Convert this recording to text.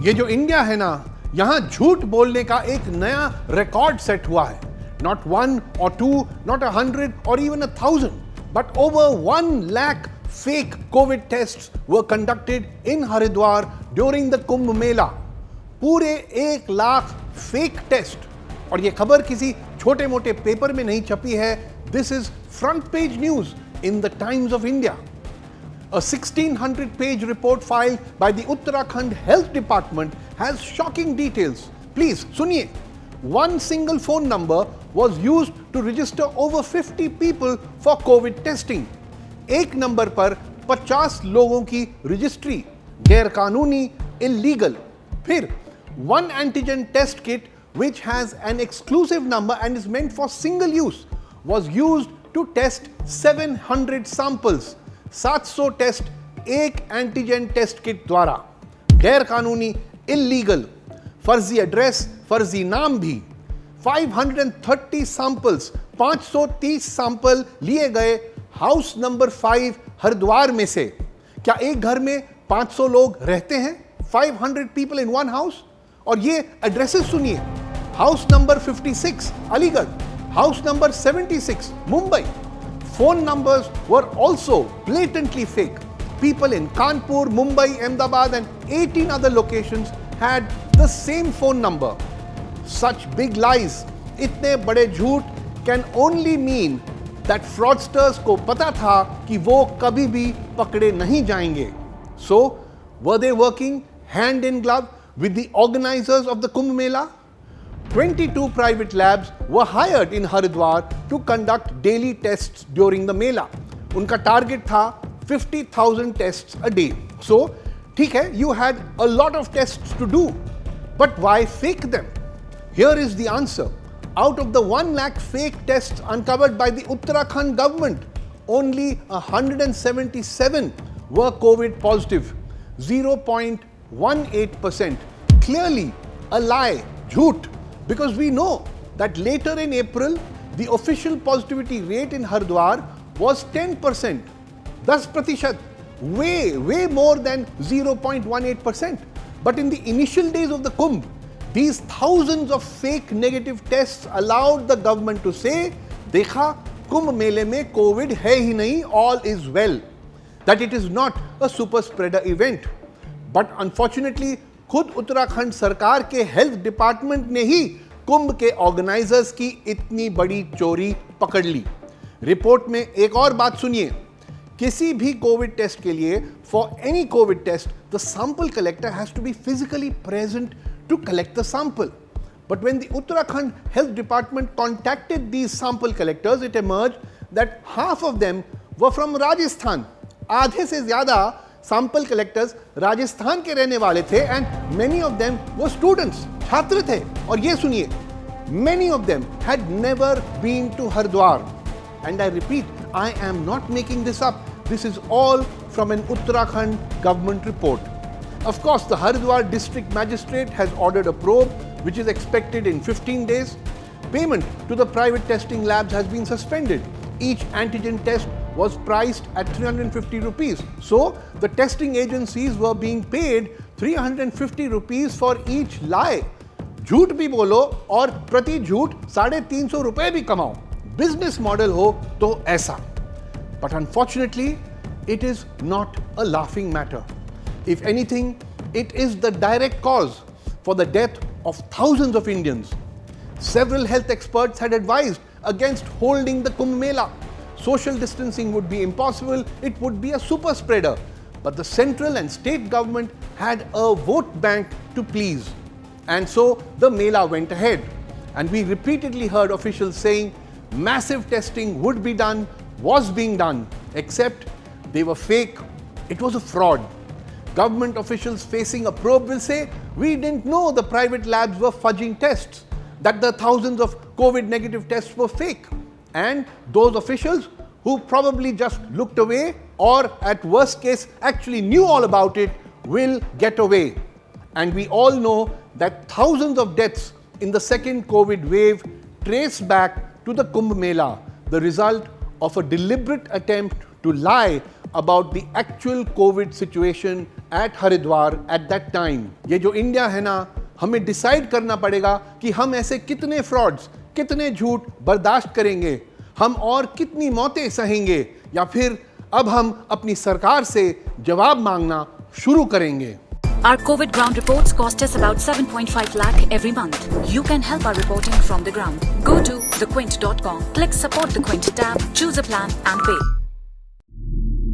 ये जो इंडिया है ना, यहां झूठ बोलने का एक नया रिकॉर्ड सेट हुआ है. Not 1 or 2, not 100 or even 1,000, but over 1 lakh fake COVID tests were conducted in Haridwar during the Kumbh Mela. पूरे 1 लाख फेक टेस्ट. और ये खबर किसी छोटे मोटे पेपर में नहीं छपी है. This is front page news in the Times of India. A 1600-page report filed by the Uttarakhand Health Department has shocking details. Please, suniye. One single phone number was used to register over 50 people for COVID testing. एक number पर 50 लोगों की registry, गैरकानूनी, illegal. फिर one antigen test kit which has an exclusive number and is meant for single use was used to test 700 samples. 700 test एक antigen test kit द्वारा. गैर कानूनी, इलीगल. फर्जी एड्रेस, फर्जी नाम भी. 530 सैंपल्स, 530 सैंपल लिए गए हाउस नंबर 5 हरिद्वार में से. क्या एक घर में 500 लोग रहते हैं? 500 पीपल इन वन हाउस. और ये एड्रेसेस सुनिए. House number 56 Aligarh, house number 76 Mumbai. Phone numbers were also blatantly fake. People in Kanpur, Mumbai, Ahmedabad and 18 other locations had the same phone number. Such big lies, इतने बड़े झूठ can only mean that fraudsters को पता था कि वो कभी भी पकड़े नहीं जाएंगे. So, were they working hand in glove with the organizers of the Kumbh Mela? 22 private labs were hired in Haridwar to conduct daily tests during the Mela. उनका टारगेट था 50,000 tests a day. So, ठीक है, you had a lot of tests to do. But why fake them? Here is the answer. Out of the 1 lakh fake tests uncovered by the Uttarakhand government, only 177 were COVID positive, 0.18%. Clearly a lie, झूठ. Because we know that later in April, the official positivity rate in Haridwar was 10%. 10%. Way more than 0.18%. But in the initial days of the Kumbh, these thousands of fake negative tests allowed the government to say, देखा, कुंभ मेले में COVID है ही नहीं, all is well. That it is not a super spreader event. But unfortunately, खुद उत्तराखंड सरकार के health department ने ही कुंभ के ऑर्गेनाइजर्स की इतनी बड़ी चोरी पकड़ ली. रिपोर्ट में एक और बात सुनिए. किसी भी कोविड टेस्ट के लिए, for any COVID test, the sample collector has to be physically present to collect the sample. But when the Uttarakhand Health Department contacted these sample collectors, it emerged that half of them were from Rajasthan. आधे से ज्यादा sample collectors Rajasthan के रहने वाले थे and many of them वो students, छात्र थे. और ये सुनिए, many of them had never been to Haridwar. And I repeat, I am not making this up. This is all from an Uttarakhand government report. Of course, the Haridwar district magistrate has ordered a probe which is expected in 15 days. Payment to the private testing labs has been suspended. Each antigen test was priced at 350 rupees. So, the testing agencies were being paid 350 rupees for each lie. झूठ भी बोलो और प्रति झूठ 350 रुपए भी कमाओ. Business model हो तो ऐसा. But unfortunately, it is not a laughing matter. If anything, it is the direct cause for the death of thousands of Indians. Several health experts had advised against holding the Kumbh Mela. Social distancing would be impossible, it would be a super spreader. But the central and state government had a vote bank to please. And so the Mela went ahead. And we repeatedly heard officials saying massive testing would be done, was being done, except they were fake. It was a fraud. Government officials facing a probe will say, we didn't know the private labs were fudging tests, that the thousands of COVID negative tests were fake. And those officials who probably just looked away or at worst case actually knew all about it will get away. And we all know that thousands of deaths in the second COVID wave trace back to the Kumbh Mela, the result of a deliberate attempt to lie about the actual COVID situation at Haridwar at that time. ये जो India है ना, हमें decide करना पड़ेगा कि हम ऐसे कितने फ्रॉड्स, कितने झूठ बर्दाश्त करेंगे, हम और कितनी मौतें सहेंगे, या फिर अब हम अपनी सरकार से जवाब मांगना शुरू करेंगे. Our COVID ground reports cost us about 7.5 lakh every month. You can help our reporting from the ground. Go to thequint.com, click support the Quint tab, choose a plan and pay.